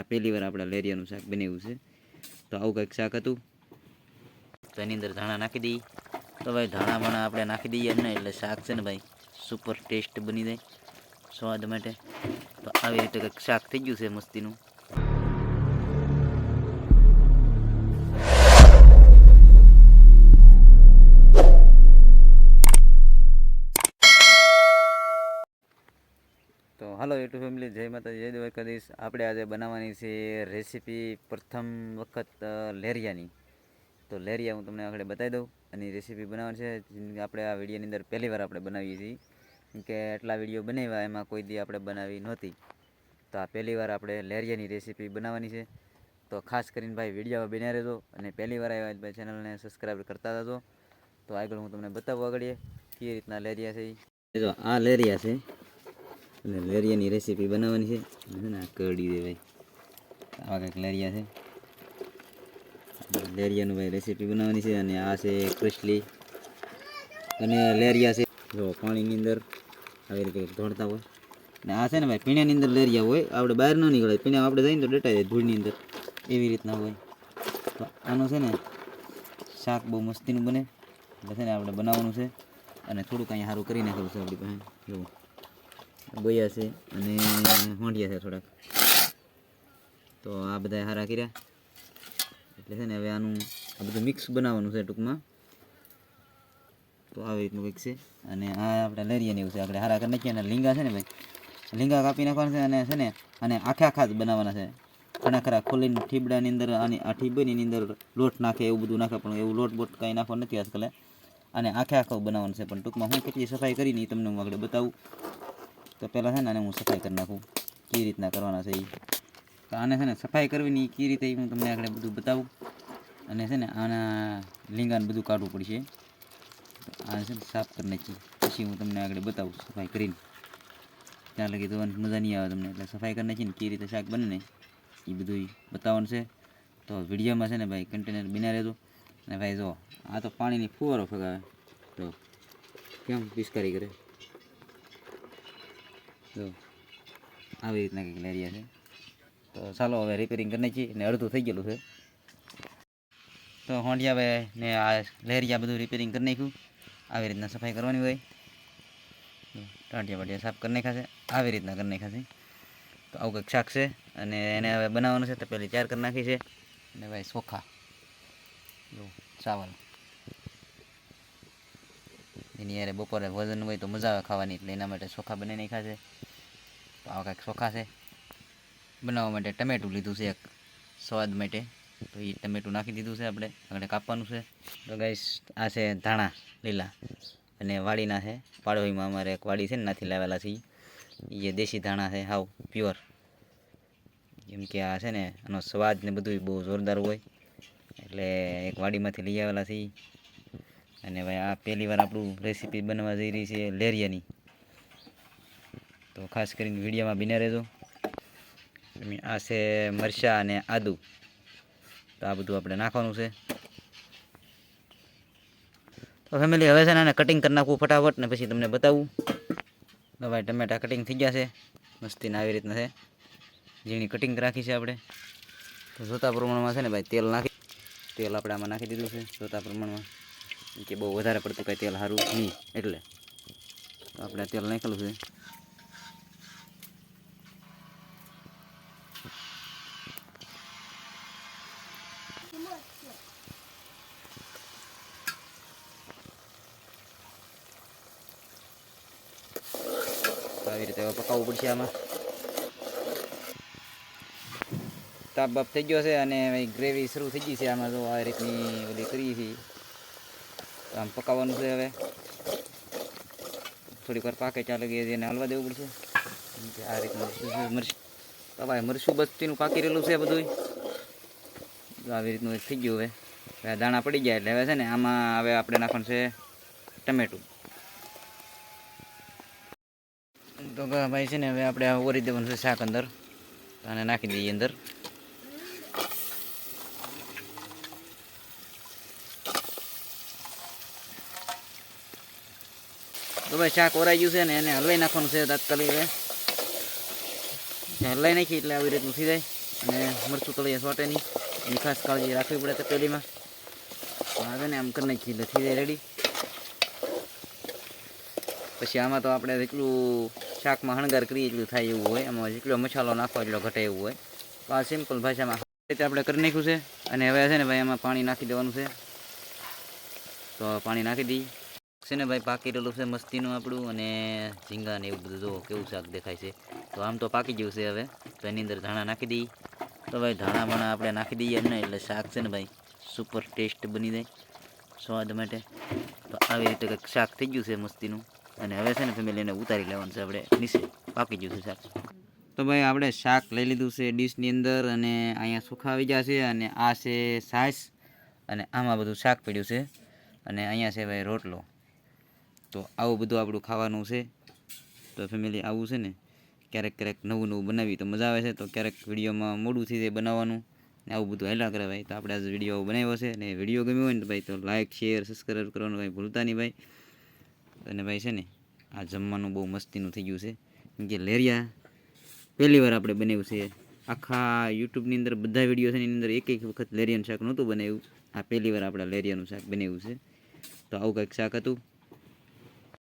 પહેલી વાર આપણે લેરિયાનું શાક બનાવ્યું છે. તો આવું કંઈક શાક હતું. તો એની અંદર ધાણા નાખી દઈએ. તો ભાઈ ધાણા આપણે નાખી દઈએ ને એટલે શાક છે ને ભાઈ સુપર ટેસ્ટ બની જાય સ્વાદ માટે. તો આવી રીતે કંઈક શાક થઈ ગયું છે મસ્તીનું. તો હાલો યુટ્યુબ ફેમિલી, જય માતાજી, જય દ્વારકાધીશ. આપણે આજે બનાવવાની છે રેસીપી પ્રથમ વખત લેરિયાની. તો લેરિયા હું તમને આગળ બતાવી દઉં. અને રેસીપી બનાવવાની છે આપણે આ વિડીયોની અંદર પહેલી વાર આપણે બનાવીએ છીએ. કેમ કે એટલા વિડીયો બનાવ્યા એમાં કોઈ દી આપણે બનાવી નહોતી. તો આ પહેલી વાર આપણે લેરિયાની રેસીપી બનાવવાની છે. તો ખાસ કરીને ભાઈ વિડીયો બન્યા રહેજો. અને પહેલી વાર આવ્યા ભાઈ ચેનલને સબસ્ક્રાઈબ કરતા જજો. તો આગળ હું તમને બતાવું આગળ કઈ રીતના લેરિયા છે. જો આ લેરિયા છે અને લેરિયાની રેસીપી બનાવવાની છે. ને આ કઢી દે ભાઈ, આવા કંઈક લેરિયા છે. લેરિયાનું ભાઈ રેસીપી બનાવવાની છે. અને આ છે ક્રિસ્લી અને લેરિયા છે જો પાણીની અંદર આવી રીતે ધોળતા હોય. ને આ છે ને ભાઈ પીણાની અંદર લેરિયા હોય, આપણે બહાર ન નીકળે. પીણા આપણે જઈને તો ડટાઈ જાય ધૂળની અંદર, એવી રીતના હોય. તો આનું છે ને શાક બહુ મસ્તીનું બને. એટલે છે ને આપણે બનાવવાનું છે. અને થોડુંક અહીંયા સારું કરી નાખેલું છે આપણી પાસે. જોવું બોયા છે અને હોંડિયા છે થોડાક. તો આ બધા હારા કર્યા એટલે છે ને હવે આનું આ બધું મિક્સ બનાવવાનું છે ટૂંકમાં. તો આવી રીતનું કંઈક છે. અને આ આપણે લેરિયાને એવું છે આપણે હારા કરી નાખીએ. અને લીંગા છે ને ભાઈ, લીંગા કાપી નાખવાના છે. અને છે ને અને આખા જ બનાવવાના છે. ઘણા ખરા ખોલીને ઠીબડાની અંદર આની આ ઠીબની અંદર લોટ નાખે એવું બધું નાખે, પણ એવું લોટ બોટ કાંઈ નાખવા નથી આજકાલ. અને આખો બનાવવાનું છે. પણ ટૂંકમાં હું કેટલી સફાઈ કરીને એ તમને હું આગળ બતાવું. તો પહેલાં છે ને આને હું સફાઈ કરી નાખું કઈ રીતના કરવાના છે એ. તો આને છે ને સફાઈ કરવીની કઈ રીતે હું તમને આગળ બધું બતાવું. અને છે ને આના લીંગાને બધું કાઢવું પડશે. આને છે ને સાફ કરી નાખીએ પછી હું તમને આગળ બતાવું સફાઈ કરીને. ત્યાં લગી જોવાની મજા નહીં આવે તમને. એટલે સફાઈ કરી નાખીને કઈ રીતે શાક બને ને એ બધું બતાવવાનું છે. તો વિડીયોમાં છે ને ભાઈ કન્ટેનર બિના રહેજો. અને ભાઈ જો આ તો પાણીની ફુવારો ફગાવે તો કેમ પિસ્કારી કરે. જો આવી રીતના કંઈક લેરિયા છે. તો ચાલો હવે રિપેરિંગ કરી નાખીએ. ને અડધું થઈ ગયેલું છે. તો હોંડિયા ભાઈ ને આ લેરિયા બધું રિપેરિંગ કરી નાખ્યું. આવી રીતના સફાઈ કરવાની હોય. ટાંટિયા બાટિયા સાફ કરી નાખ્યા છે. આવી રીતના કરી નાખ્યા છે. તો આવું કંઈક શાક છે. અને એને હવે બનાવવાનું છે. તો પહેલી તૈયાર કરી નાખી છે. અને ભાઈ ચોખા જો ચાવલ, એની યારે બપોરે વજન હોય તો મજા આવે ખાવાની. એટલે એના માટે ચોખા બનાવી નાખ્યા છે. તો આવા કંઈક ચોખા છે. બનાવવા માટે ટમેટું લીધું છે એક સ્વાદ માટે. તો એ ટમેટું નાખી દીધું છે આપણે આગળ કાપવાનું છે. તો ગાઈસ આ છે ધાણા લીલા અને વાડીના છે. પાડોઈમાં અમારે એક વાડી છે ને નાથી લાવેલા છે. એ દેશી ધાણા છે, હાવ પ્યોર. જેમ કે આ છે ને આનો સ્વાદ ને બધું બહુ જોરદાર હોય. એટલે એક વાડીમાંથી લઈ આવેલા છે. અને ભાઈ આ પહેલી વાર આપણું રેસીપી બનવા જઈ રહી છે લેરિયાની. તો ખાસ કરીને વિડીયોમાં બિના રહેજો. આ છે મરચાં અને આદુ. તો આ બધું આપણે નાખવાનું છે. તો ફેમિલી હવે છે ને આને કટિંગ કરી નાખવું ફટાફટ ને પછી તમને બતાવું. તો ભાઈ ટમેટા કટિંગ થઈ ગયા છે મસ્તીના આવી રીતના છે. જેની કટિંગ રાખી છે આપણે. તો જોતા પ્રમાણમાં છે ને ભાઈ તેલ આપણે આમાં નાખી દીધું છે જોતા પ્રમાણમાં. કે બહુ વધારે પડતું કાંઈ તેલ સારું નહીં એટલે તો આપણે તેલ નાખેલું છે. આવી રીતે હવે પકાવવું પડશે આમાં. તાપ બાપ થઈ ગયો છે અને ગ્રેવી શરૂ થઈ ગઈ છે આમાં. જો આ રીતની બધી કરી છે. આમ પકાવવાનું છે. હવે થોડીક વાર પાકે ચાલે કે એને હલવા દેવું પડશે. આ રીતનું મરચું ભાઈ મરચું બસ્તીનું પાકી રહેલું છે બધું. આવી રીતનું થઈ ગયું. હવે દાણા પડી ગયા એટલે હવે છે ને આમાં હવે આપણે નાખવાનું છે ટમેટું. તો ભાઈ છે ને હવે આપણે ઓરી દેવાનું છે શાક અંદર. આને નાખી દઈએ અંદર. તો ભાઈ શાક ઓરાઈ ગયું છે ને એને હલવાઈ નાખવાનું છે તાત્કાલિક. હવે હલાઈ નાખી એટલે આવી રીતનું થઈ જાય. અને મરચું તળીએ સોટે નહીં, એની ખાસ કાળજી રાખવી પડે તપેલીમાં. તો આવે ને આમ કરી નાખીએ એટલે થઈ જાય રેડી. પછી આમાં તો આપણે જેટલું શાકમાં હણગાર કરીએ એટલું થાય એવું હોય, આમાં જેટલો મસાલો નાખવો એટલો ઘટે એવું હોય. તો આ સિમ્પલ ભાષામાં રીતે આપણે કરી નાખ્યું છે. અને હવે છે ને ભાઈ આમાં પાણી નાખી દેવાનું છે. તો પાણી નાખી દઈએ છે ને ભાઈ. પાકી રહેલું છે મસ્તીનું આપણું, અને ઝીંગા ને એવું બધું જો કેવું શાક દેખાય છે. તો આમ તો પાકી ગયું છે હવે. તો એની અંદર ધાણા નાખી દઈએ. તો ભાઈ ધાણા ભાણા આપણે નાખી દઈએ ને એટલે શાક છે ને ભાઈ સુપર ટેસ્ટ બની જાય સ્વાદ માટે. તો આવી રીતે કંઈક શાક થઈ ગયું છે મસ્તીનું. અને હવે છે ને ફેમિલીને ઉતારી લેવાનું છે આપણે નીચે, પાકી ગયું છે શાક. તો ભાઈ આપણે શાક લઈ લીધું છે ડીશની અંદર, અને અહીંયા સુખા આવી ગયા છે, અને આ છે છાશ, અને આમાં બધું શાક પડ્યું છે, અને અહીંયા છે ભાઈ રોટલો. તો આવું બધું આપણું ખાવાનું છે. તો ફેમિલી આવું છે ને ક્યારેક ક્યારેક નવું નવું બનાવી તો મજા આવે છે. તો ક્યારેક વિડીયોમાં મોડું થઈ જાય બનાવવાનું ને આવું બધું હેલા કરે ભાઈ. તો આપણે આજે વિડીયો બનાવ્યો છે, અને વિડીયો ગમ્યો હોય ને ભાઈ તો લાઇક શેર સબસ્ક્રાઈબ કરવાનું ભાઈ ભૂલતા નહીં ભાઈ. અને ભાઈ છે ને આ જમવાનું બહુ મસ્તીનું થઈ ગયું છે, કેમ કે લેરિયા પહેલી વાર આપણે બનાવ્યું છે. આખા યુટ્યુબની અંદર બધા વિડીયો છે એની અંદર એક વખત લેરિયાનું શાક નહોતું બનાવ્યું. આ પહેલી વાર આપણે લેરિયાનું શાક બનાવ્યું છે. તો આવું કંઈક શાક હતું.